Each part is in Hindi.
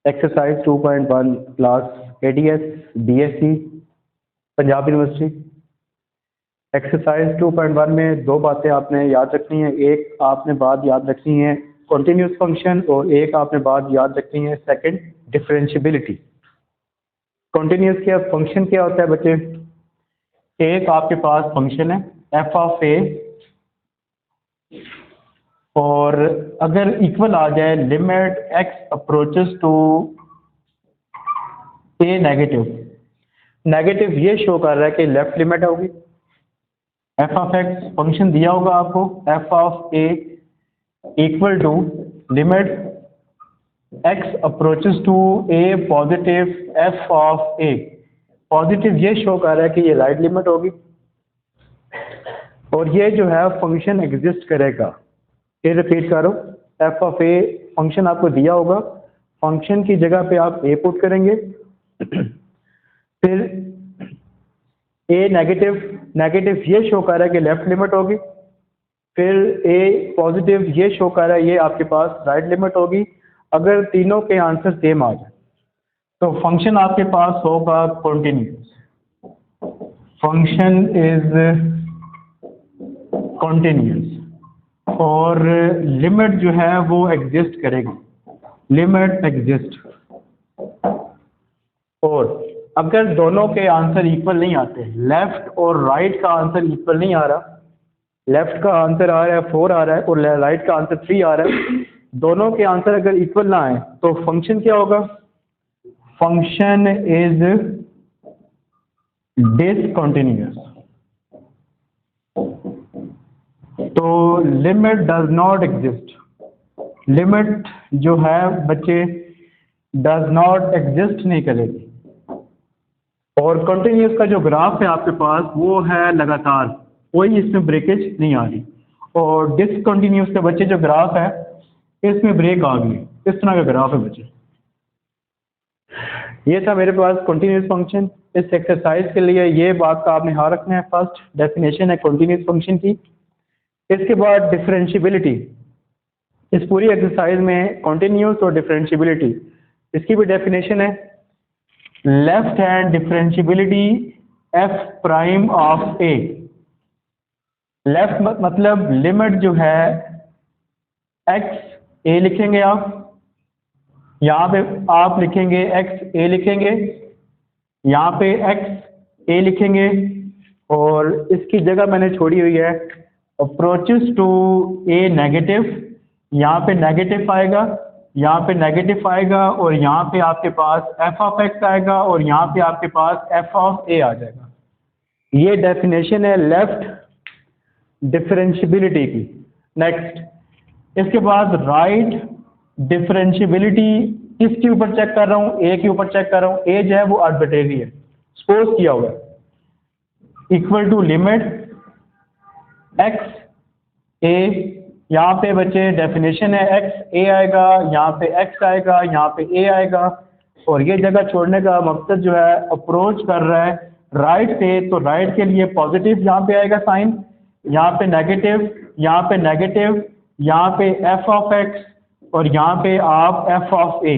Exercise 2.1 class ADS BSc Punjab university. Exercise 2.1 में दो बातें आपने याद रखनी है। एक आपने बात याद रखनी है कॉन्टिन्यूस फंक्शन और एक आपने बात याद रखनी है सेकंड डिफरेंशियबिलिटी। कॉन्टिन्यूस क्या फंक्शन क्या होता है बच्चे? एक आपके पास फंक्शन है एफ ऑफ ए और अगर इक्वल आ जाए limit x approaches to A negative, negative ये शो कर रहा है कि लेफ्ट लिमिट होगी। एफ ऑफ एक्स फंक्शन दिया होगा आपको F of A equal to limit x approaches to A positive F of A. Positive ये शो कर रहा है कि ये राइट लिमिट होगी और ये जो है फंक्शन एग्जिस्ट करेगा। ये रिपीट करो, एफ ऑफ ए फंक्शन आपको दिया होगा, फंक्शन की जगह पे आप ए पुट करेंगे, फिर ए नेगेटिव, नेगेटिव ये शो कर रहा है कि लेफ्ट लिमिट होगी, फिर ए पॉजिटिव ये शो कर रहा है ये आपके पास राइट लिमिट होगी। अगर तीनों के आंसर सेम आ जाए तो फंक्शन आपके पास होगा कॉन्टिन्यूस। फंक्शन इज कॉन्टिन्यूस और लिमिट जो है वो एग्जिस्ट करेगी, लिमिट एग्जिस्ट। और अगर दोनों के आंसर इक्वल नहीं आते, लेफ्ट और राइट का आंसर इक्वल नहीं आ रहा, लेफ्ट का आंसर आ रहा है 4 आ रहा है और राइट का आंसर 3 आ रहा है, दोनों के आंसर अगर इक्वल ना आए तो फंक्शन क्या होगा? Function is discontinuous. तो limit does not exist, limit जो है बच्चे डज नॉट एग्जिस्ट नहीं करेगी। और कंटिन्यूस का जो ग्राफ है आपके पास वो है लगातार, कोई इसमें ब्रेकेज नहीं आ रही। और डिसकंटिन्यूस के बच्चे जो ग्राफ है इसमें ब्रेक आ गई, इस तरह का ग्राफ है बच्चे। ये था मेरे पास कंटिन्यूस फंक्शन। इस एक्सरसाइज के लिए ये बात का आपने ध्यान रखना है, फर्स्ट डेफिनेशन है कंटिन्यूस फंक्शन की। इसके बाद डिफरेंशियबिलिटी, इस पूरी एक्सरसाइज में कंटिन्यूस और डिफरेंशियबिलिटी, इसकी भी डेफिनेशन है left hand differentiability F prime of A. Left मतलब लिमिट जो है एक्स ए लिखेंगे आप, यहाँ पे आप लिखेंगे एक्स ए लिखेंगे, यहाँ पे एक्स ए लिखेंगे और इसकी जगह मैंने छोड़ी हुई है अप्रोचेस टू ए नेगेटिव। यहाँ पे नेगेटिव आएगा, यहाँ पे नेगेटिव आएगा और यहाँ पे आपके पास एफ ऑफ एक्स आएगा और यहाँ पे आपके पास एफ ऑफ ए आ जाएगा। ये डेफिनेशन है लेफ्ट डिफरेंशियबिलिटी की। नेक्स्ट, इसके बाद राइट डिफरेंशियबिलिटी किसके ऊपर चेक कर रहा हूँ? ए के ऊपर चेक कर रहा हूँ। ए जो है वो आर्बिट्रेरी है, सपोज किया हुआ है, इक्वल टू लिमिट एक्स ए। यहाँ पे बच्चे डेफिनेशन है एक्स ए आएगा, यहाँ पे एक्स आएगा, यहाँ पे ए आएगा और ये जगह छोड़ने का मकसद जो है अप्रोच कर रहा है राइट से, तो राइट के लिए पॉजिटिव यहाँ पे आएगा साइन, यहाँ पे नेगेटिव, यहाँ पे नेगेटिव, यहाँ पे एफ ऑफ एक्स और यहाँ पे आप एफ ऑफ ए।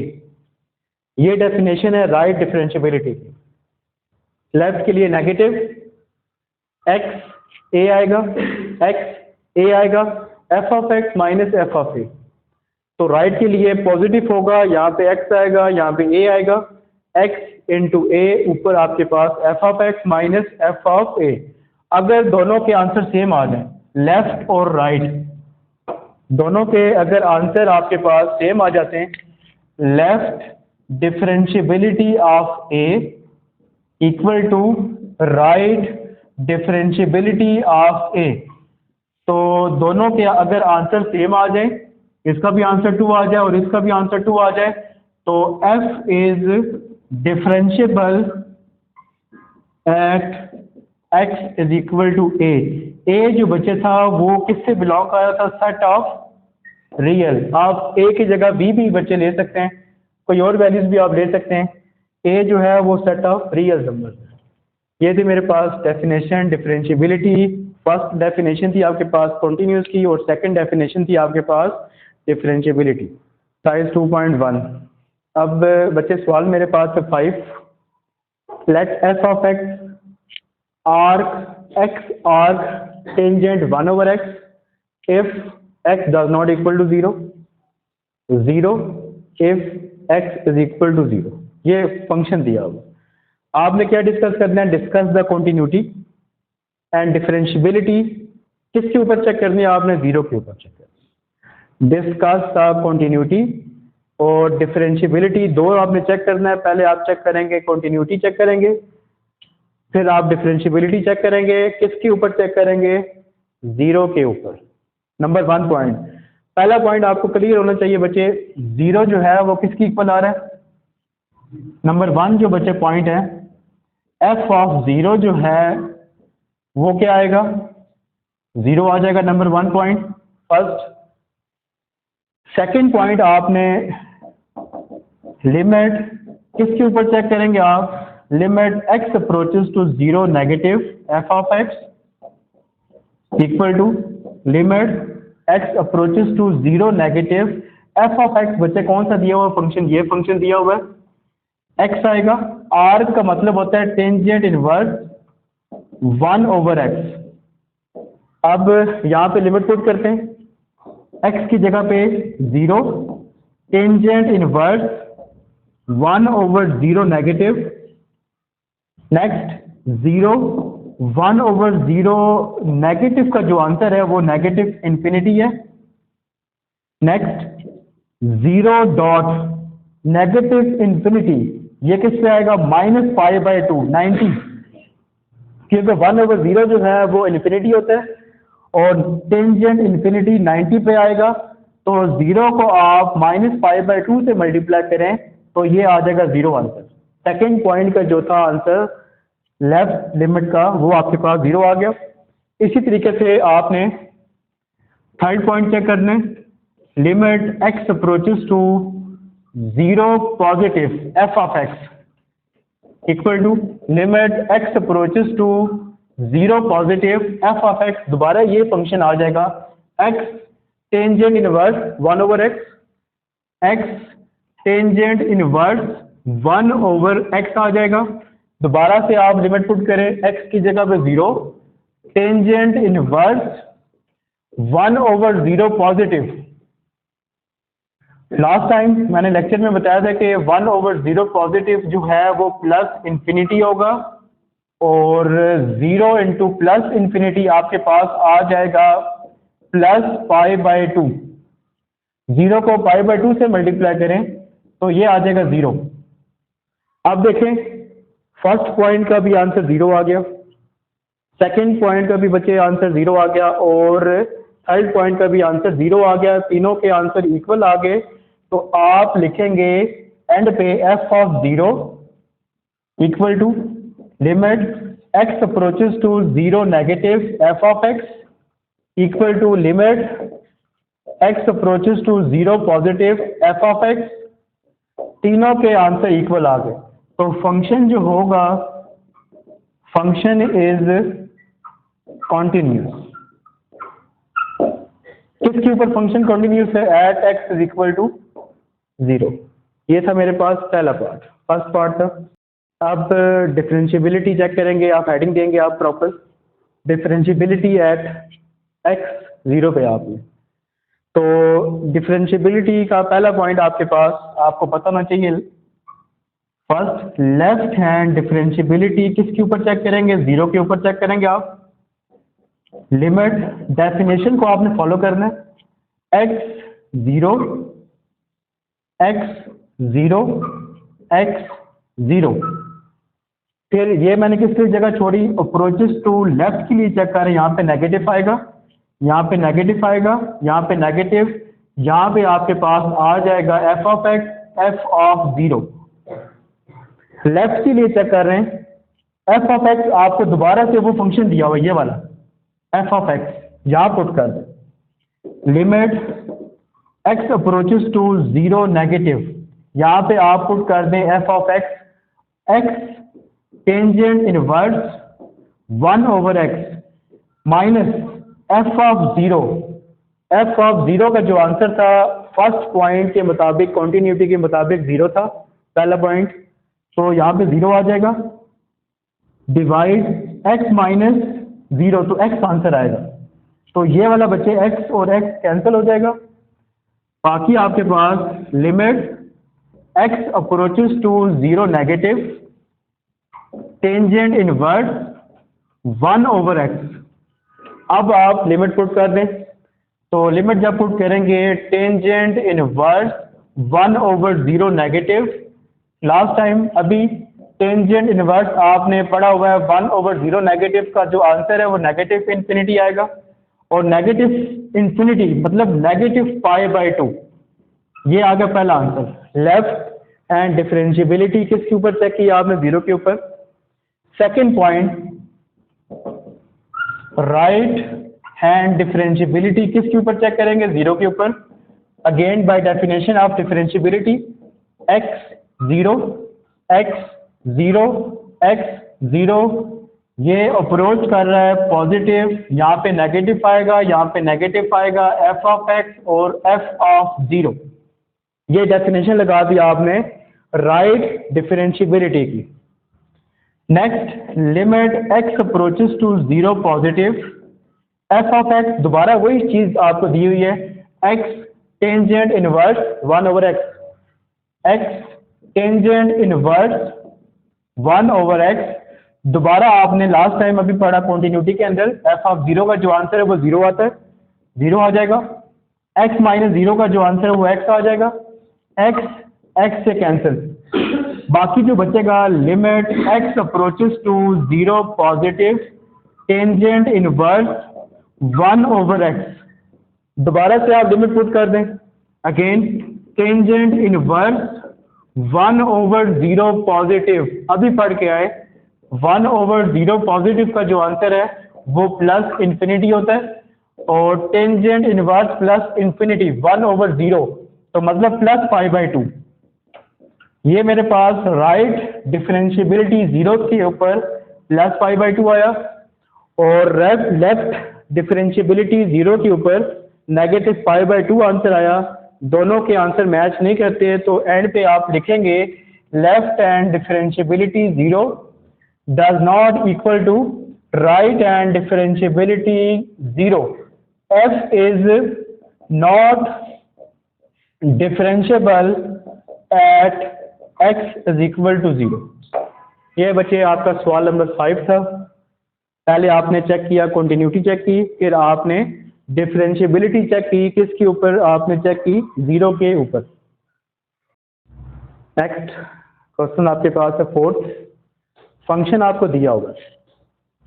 ये डेफिनेशन है राइट डिफरेंशियबिलिटी की। लेफ्ट के लिए नेगेटिव एक्स ए आएगा, एक्स ए आएगा, F of X minus F of A. तो राइट के लिए पॉजिटिव होगा, यहाँ पे एक्स आएगा, यहाँ पे ए आएगा, एक्स इंटू ए, ऊपर आपके पास F of X minus F of A. अगर दोनों के आंसर सेम आ जाए, लेफ्ट और राइट दोनों के अगर आंसर आपके पास सेम आ जाते हैं, left differentiability of A equal to right differentiability of A, तो दोनों के अगर आंसर सेम आ जाए, इसका भी आंसर 2 आ जाए और इसका भी आंसर 2 आ जाए, तो f is differentiable at x is equal to a। a जो बच्चे था वो किससे बिलोंग कर रहा था? Set of real. आप a की जगह b भी बच्चे ले सकते हैं, कोई और वैल्यूज भी आप ले सकते हैं। a जो है वो सेट ऑफ रियल नंबर। ये थी मेरे पास डेफिनेशन डिफरेंशियबिलिटी। फर्स्ट डेफिनेशन थी आपके पास कॉन्टिन्यूस की और सेकंड डेफिनेशन थी आपके पास डिफरेंशियबिलिटी। साइज 2.1। अब बच्चे सवाल मेरे पास है 5, let F of X arc X arc tangent 1/x if x does not equal to 0, 0 if x is equal to 0। ये फंक्शन दिया हुआ। आपने क्या डिस्कस करना है? Discuss the continuity and differentiability. किसके ऊपर चेक करनी है आपने? 0 के ऊपर चेक करनी है। डिस्कस द कॉन्टिन्यूटी और डिफरेंशियबिलिटी, दो आपने चेक करना है। पहले आप चेक करेंगे कॉन्टिन्यूटी चेक करेंगे, फिर आप डिफरेंशियबिलिटी चेक करेंगे। किसके ऊपर चेक करेंगे? 0 के ऊपर। नंबर 1 पॉइंट, पहला पॉइंट आपको क्लियर होना चाहिए बच्चे, 0 जो है वो किसकी इक्वल आ रहा है? नंबर 1 जो बच्चे पॉइंट है, एफ ऑफ 0 जो है वो क्या आएगा? 0 आ जाएगा। Number 1 point first. Second point आपने लिमिट किसके ऊपर चेक करेंगे आप? Limit x approaches to 0 negative F of x equal to limit x approaches to 0 negative F of x। बच्चे कौन सा दिया हुआ फंक्शन? ये फंक्शन दिया हुआ है। x आएगा। r का मतलब होता है टेंजेंट इनवर्स 1/x। अब यहाँ पे लिमिट पुट करते हैं, x की जगह पे 0 tangent inverse 1/0 negative. Next 0 1/0 negative का जो आंसर है वो नेगेटिव इंफिनिटी है। नेक्स्ट 0 डॉट नेगेटिव इंफिनिटी, ये किस पे आएगा? -π/2 90, क्योंकि 1/0 जो है वो इंफिनिटी होता है और टेंजेंट इंफिनिटी 90 पे आएगा। तो 0 को आप -π/2 से मल्टीप्लाई करें तो ये आ जाएगा 0 आंसर। सेकेंड पॉइंट का जो था आंसर लेफ्ट लिमिट का वो आपके पास 0 आ गया। इसी तरीके से आपने थर्ड पॉइंट चेक करने, limit x approaches to 0 positive f of x equal to limit x approaches to 0 positive f of x। दोबारा ये फंक्शन आ जाएगा x tangent inverse 1/x, x tangent inverse 1/x आ जाएगा। दोबारा से आप लिमिट पुट करें, x की जगह पे 0 tangent inverse 1/0 positive. Last time मैंने लेक्चर में बताया था कि 1/0 पॉजिटिव जो है वो प्लस इंफिनिटी होगा और 0 इंटू प्लस इंफिनिटी आपके पास आ जाएगा +π/2। 0 को π/2 से मल्टीप्लाई करें तो ये आ जाएगा 0। अब देखें, फर्स्ट पॉइंट का भी आंसर 0 आ गया, सेकंड पॉइंट का भी बच्चे आंसर 0 आ गया और थर्ड पॉइंट का भी आंसर 0 आ गया। तीनों के आंसर इक्वल आ गए। तो आप लिखेंगे एंड पे f of 0 equal to limit x approaches to 0 negative f of x equal to limit x approaches to 0 positive f of x। तीनों के आंसर इक्वल आ गए। तो फंक्शन जो होगा, फंक्शन इज कॉन्टिन्यूस। किसके ऊपर फंक्शन कॉन्टिन्यूस है? At x is equal to 0। ये था मेरे पास पहला पार्ट, फर्स्ट पार्ट था। अब डिफरेंशियबिलिटी चेक करेंगे, आप हेडिंग देंगे आप प्रॉपर डिफरेंशियबिलिटी एट x 0 पे आपने। तो डिफरेंशियबिलिटी का पहला पॉइंट आपके पास आपको पता होना चाहिए। फर्स्ट लेफ्ट हैंड डिफरेंशियबिलिटी किसके ऊपर चेक करेंगे? 0 के ऊपर चेक करेंगे आप। लिमिट डेफिनेशन को आपने फॉलो करना है, x 0 x 0। फिर ये मैंने किसकी जगह छोड़ी? अप्रोचेस टू लेफ्ट के लिए चेक करें, यहाँ पे नेगेटिव आएगा, यहाँ पे नेगेटिव आएगा, यहाँ पे नेगेटिव, यहाँ पे आपके पास आ जाएगा f of x, f of 0। Left के लिए चेक कर रहे हैं, f ऑफ x आपको दोबारा से वो फंक्शन दिया हुआ ये वाला f ऑफ x यहाँ पुट कर दें। Limit x approaches to 0 negative, यहाँ पे आप पुट कर दें f of x, x tangent inverse 1/x minus f of 0 f of zero का जो आंसर था फर्स्ट पॉइंट के मुताबिक कॉन्टिन्यूटी के मुताबिक जीरो था पहला पॉइंट, तो यहाँ पे जीरो आ जाएगा। डिवाइड एक्स माइनस जीरो, तो एक्स आंसर आएगा, तो ये वाला बच्चे एक्स और एक्स कैंसिल हो जाएगा। बाकी आपके पास limit x approaches to zero negative tangent inverse 1 over X. अब आप लिमिट पुट कर दें, तो लिमिट जब पुट करेंगे tangent inverse 1 over zero negative, last time अभी टेंजेंट इनवर्स आपने पढ़ा हुआ है 1 ओवर जीरो नेगेटिव का जो आंसर है वो नेगेटिव इन्फिनिटी आएगा, और नेगेटिव इन्फिनिटी मतलब नेगेटिव पाई बाय 2, ये आ गया पहला आंसर। लेफ्ट एंड डिफरेंशियबिलिटी किसके ऊपर चेक किया आपने? जीरो के ऊपर। Second point right hand differentiability किसके ऊपर चेक करेंगे? जीरो के ऊपर। Again by definition of differentiability x zero x zero, ये अप्रोच कर रहा है पॉजिटिव, यहाँ पे नेगेटिव आएगा, यहाँ पे नेगेटिव आएगा, एफ ऑफ एक्स और एफ ऑफ जीरो। ये डेफिनेशन लगा दी आपने राइट डिफरेंशियबिलिटी की। Next limit x approaches to zero positive F of x, दोबारा वही चीज आपको दी हुई है, x tangent inverse 1 over x, x tangent inverse 1 over x. दोबारा आपने लास्ट टाइम अभी पढ़ा कॉन्टिन्यूटी के अंदर एफ ऑफ जीरो का जो आंसर है वो जीरो आता है, जीरो आ जाएगा। एक्स माइनस जीरो का जो आंसर है वो एक्स आ जाएगा, एक्स एक्स से कैंसिल। बाकी जो बचेगा limit x approaches to zero positive tangent inverse 1 over x, दोबारा से आप लिमिट पुट कर दें। Again tangent inverse 1 over zero positive, अभी पढ़ के आए 1 ओवर जीरो पॉजिटिव का जो आंसर है वो प्लस इन्फिनिटी होता है, और tangent inverse plus infinity 1 over zero, तो मतलब प्लस पाई बाय 2। ये मेरे पास राइट डिफरेंशियबिलिटी जीरो के ऊपर प्लस पाई बाय 2 आया, और लेफ्ट डिफरेंशियबिलिटी जीरो के ऊपर नेगेटिव पाई बाय 2 आंसर आया। दोनों के आंसर मैच नहीं करते, तो एंड पे आप लिखेंगे left hand differentiability zero does not equal to right hand differentiability zero, f is not differentiable at x is equal to zero. ये बच्चे आपका सवाल नंबर 5 था। पहले आपने चेक किया कॉन्टिन्यूटी चेक की, फिर आपने डिफरेंशियबिलिटी चेक की, किसके ऊपर आपने चेक की? जीरो के ऊपर। नेक्स्ट क्वेश्चन आपके पास है फोर्थ। फंक्शन आपको दिया होगा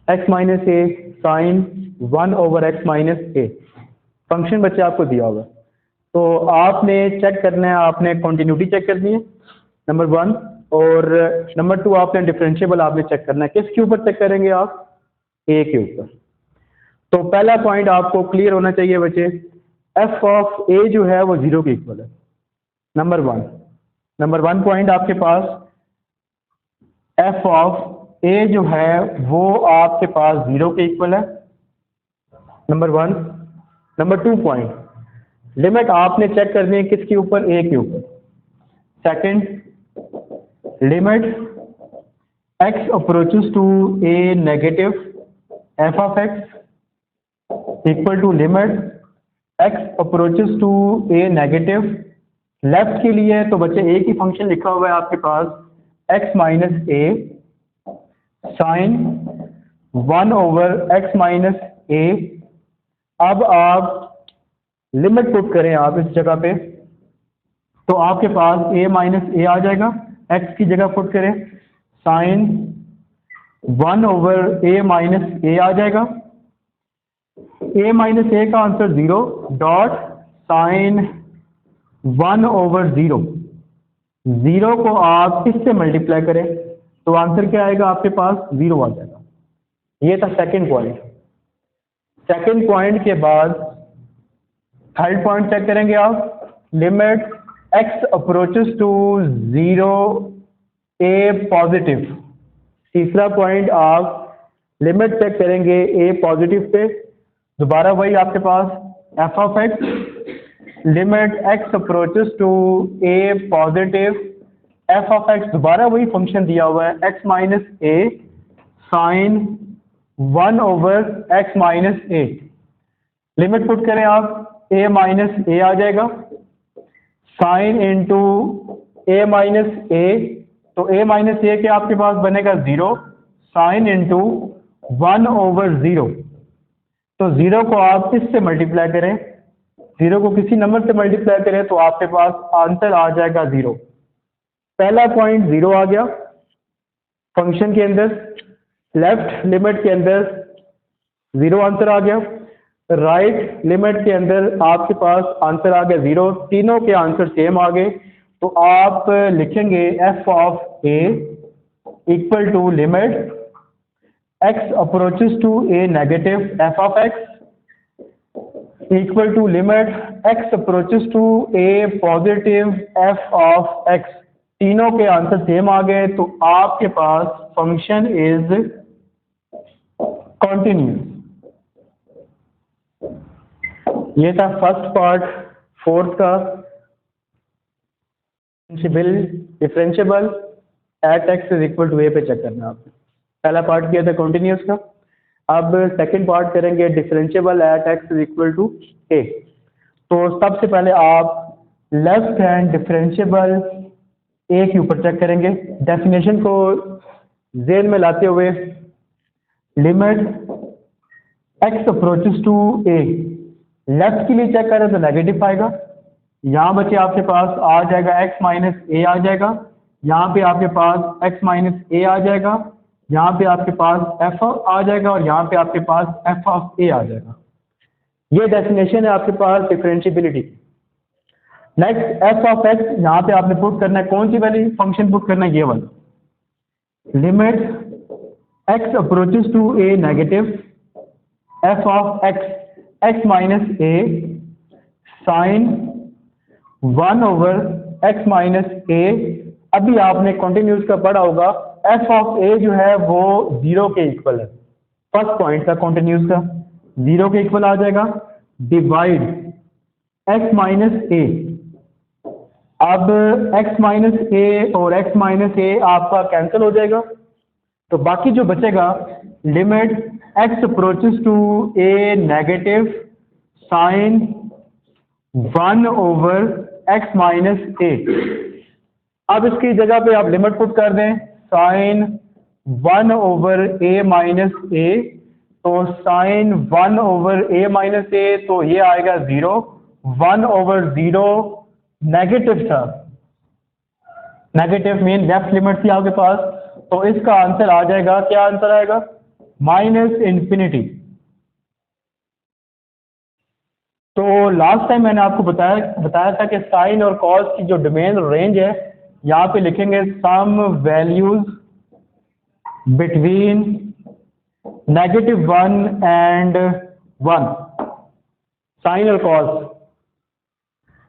x minus A sine 1 over X minus A, function बच्चे आपको दिया होगा, तो आपने चेक करना है, आपने कॉन्टिन्यूटी चेक करनी है नंबर 1, और नंबर 2 आपने डिफरेंशियबल आपने चेक करना है। किसके ऊपर चेक करेंगे आप? ए के ऊपर। तो पहला पॉइंट आपको क्लियर होना चाहिए बच्चे, एफ ऑफ ए जो है वो जीरो के इक्वल है। नंबर 1 पॉइंट आपके पास एफ ऑफ ए जो है वो आपके पास जीरो के इक्वल है, नंबर 1। नंबर 2 पॉइंट लिमिट आपने चेक करनी है किसके ऊपर? ए के ऊपर। Second limit x approaches to A negative F of x equal to limit x approaches to A negative. Left के लिए तो बच्चे एक ही फंक्शन लिखा हुआ है आपके पास, x minus A sine 1 over X minus A. अब आप लिमिट पुट करें आप इस जगह पे, तो आपके पास ए माइनस ए आ जाएगा, एक्स की जगह पुट करें साइन 1 ओवर ए माइनस ए आ जाएगा। ए माइनस ए का answer zero dot sine 1 over zero, zero को आप किससे मल्टीप्लाई करें तो आंसर क्या आएगा आपके पास? जीरो आ जाएगा। ये था सेकंड पॉइंट। सेकंड पॉइंट के बाद थर्ड पॉइंट चेक करेंगे आप, limit x approaches to zero A positive. तीसरा पॉइंट आप लिमिट चेक करेंगे ए पॉजिटिव पे, दोबारा वही आपके पास F of X limit x approaches to A positive F of x, दोबारा वही फंक्शन दिया हुआ है X minus A sine 1 over X minus A. Limit put करें आप, ए माइनस ए आ जाएगा, sine into A minus A, तो ए माइनस ए के आपके पास बनेगा 0, साइन इंटू 1 ओवर 0, तो 0 को आप इससे मल्टीप्लाई करें, 0 को किसी नंबर से मल्टीप्लाई करें तो आपके पास आंसर आ जाएगा 0। पहला पॉइंट 0 आ गया फंक्शन के अंदर, लेफ्ट लिमिट के अंदर 0 आंसर आ गया, राइट लिमिट के अंदर आपके पास आंसर आ गया 0, तीनों के आंसर सेम आ गए। तो आप लिखेंगे f of A equal to limit x approaches to A negative F of x equal to limit x approaches to A positive F of x, तीनों के आंसर सेम आ गए। तो आपके पास फंक्शन इज कॉन्टिन्यूस। ये था फर्स्ट पार्ट फोर्थ का, differentiable at x is equal to A पे चेक करना आपने। पहला पार्ट किया था कॉन्टिन्यूस का, अब सेकंड पार्ट करेंगे differentiable at x is equal to A. तो सबसे पहले आप लेफ्ट हैंड डिफरेंशिएबल ए के ऊपर चेक करेंगे। डेफिनेशन को ज़हन में लाते हुए limit x approaches to a, left के लिए चेक करें तो नेगेटिव आएगा, यहाँ बच्चे आपके पास आ जाएगा एक्स माइनस ए आ जाएगा, यहाँ पे आपके पास एक्स माइनस ए आ जाएगा, यहाँ पे आपके पास एफ आ जाएगा और यहाँ पे आपके पास एफ ऑफ ए आ जाएगा। ये डेफिनेशन है आपके पास differentiability. Next F of X, यहाँ पे आपने पुट करना है कौन सी वैल्यू, फंक्शन पुट करना है ये वाला, limit x approaches to A negative F of X X minus A sine 1 over X minus A. अभी आपने कॉन्टिन्यूस का पढ़ा होगा, एफ ऑफ ए जो है वो 0 के इक्वल है, फर्स्ट पॉइंट था कॉन्टिन्यूस का, 0 के इक्वल आ जाएगा, डिवाइड एक्स माइनस ए। अब एक्स माइनस ए और एक्स माइनस ए आपका कैंसिल हो जाएगा, तो बाकी जो बचेगा limit x approaches to A negative sine 1 over X minus A. अब इसकी जगह पे आप लिमिट पुट कर दें sine 1 over A minus A, तो sine 1 over A minus A, तो ये आएगा 0, 1 ओवर 0 नेगेटिव था, नेगेटिव मीन लेफ्ट लिमिट थी आपके पास, तो इसका आंसर आ जाएगा, क्या आंसर आएगा, माइनस इंफिनिटी। तो लास्ट टाइम मैंने आपको बताया था कि साइन और कॉस की जो डोमेन रेंज है, यहाँ पे लिखेंगे some values between -1 and 1, sine और कॉस।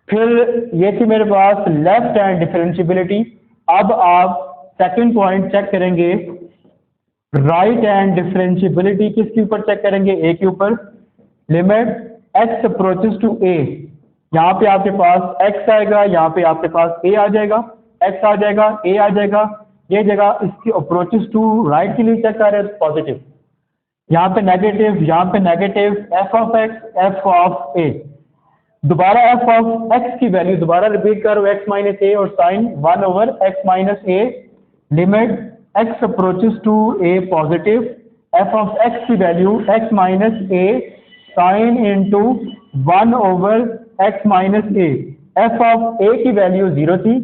फिर ये थी मेरे पास लेफ्ट हैंड डिफरेंशिएबिलिटी। अब आप सेकंड पॉइंट चेक करेंगे, राइट हैंड डिफरेंशिएबिलिटी किसके ऊपर चेक करेंगे, ए के ऊपर, लिमिट एक्स अप्रोचेस टू ए, यहाँ पे आपके पास एक्स आएगा, यहाँ पे आपके पास ए आ जाएगा, एक्स आ जाएगा, ए आ जाएगा, ये जगह इसकी अप्रोचेस टू राइट के लिए चेक कर रहे हैं पॉजिटिव, यहाँ पे नेगेटिव, यहाँ पे negative, F of X F of A. दोबारा एफ ऑफ एक्स की वैल्यू दोबारा रिपीट करो, एक्स माइनस ए और sine 1 over X minus A, limit x approaches to A positive, F of X की value X minus A sine into 1 over X minus A, F of A की वैल्यू 0 थी,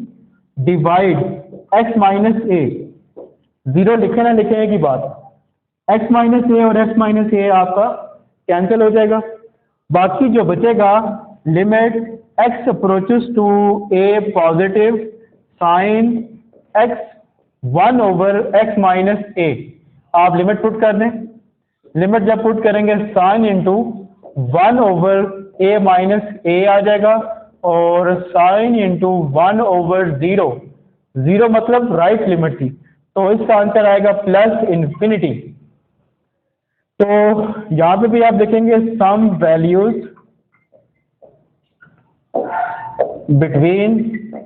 डिवाइड एक्स माइनस ए, 0 लिखे ना लिखे की बात, एक्स माइनस ए और एक्स माइनस ए आपका कैंसिल हो जाएगा, बाकी जो बचेगा limit x approaches to A positive sine X 1 over X minus A. आप लिमिट पुट कर दें, लिमिट जब पुट करेंगे साइन इंटू 1 ओवर ए माइनस ए आ जाएगा और साइन इंटू 1 ओवर 0, 0 मतलब राइट लिमिट थी, तो इसका आंसर आएगा प्लस इंफिनिटी। तो यहाँ पे भी आप देखेंगे some values between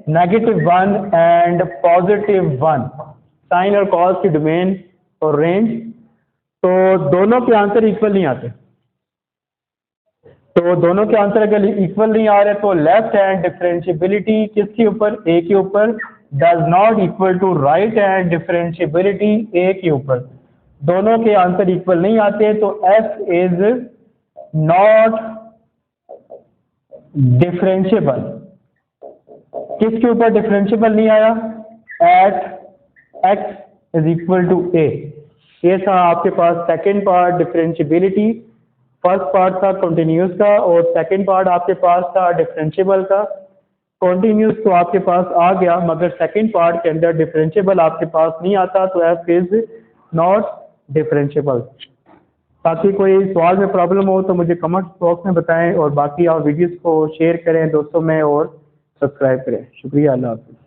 -1 and +1, sine और कॉस की डोमेन और रेंज, तो दोनों के आंसर इक्वल नहीं आते। तो दोनों के आंसर अगर इक्वल नहीं आ रहे तो लेफ्ट हैंड डिफरेंशिएबिलिटी किसके ऊपर, ए के ऊपर, does not equal to right hand differentiability A के ऊपर। दोनों के आंसर इक्वल नहीं आते तो एफ इज नॉट डिफरेंशिएबल। किसके ऊपर डिफरेंशिएबल नहीं आया, at x is equal to A. ये था आपके पास second part differentiability. First part था कॉन्टिन्यूस का और सेकेंड पार्ट आपके पास था डिफरेंशिएबल का। कॉन्टिन्यूस तो आपके पास आ गया मगर सेकेंड पार्ट के अंदर डिफरेंशिएबल आपके पास नहीं आता तो एफ इज नॉट डिफरेंशिएबल। बाकी कोई सवाल में प्रॉब्लम हो तो मुझे कमेंट बॉक्स में बताएं और बाकी आप वीडियोस को शेयर करें दोस्तों में और सब्सक्राइब करें। शुक्रिया, अल्लाह हाफ़िज़।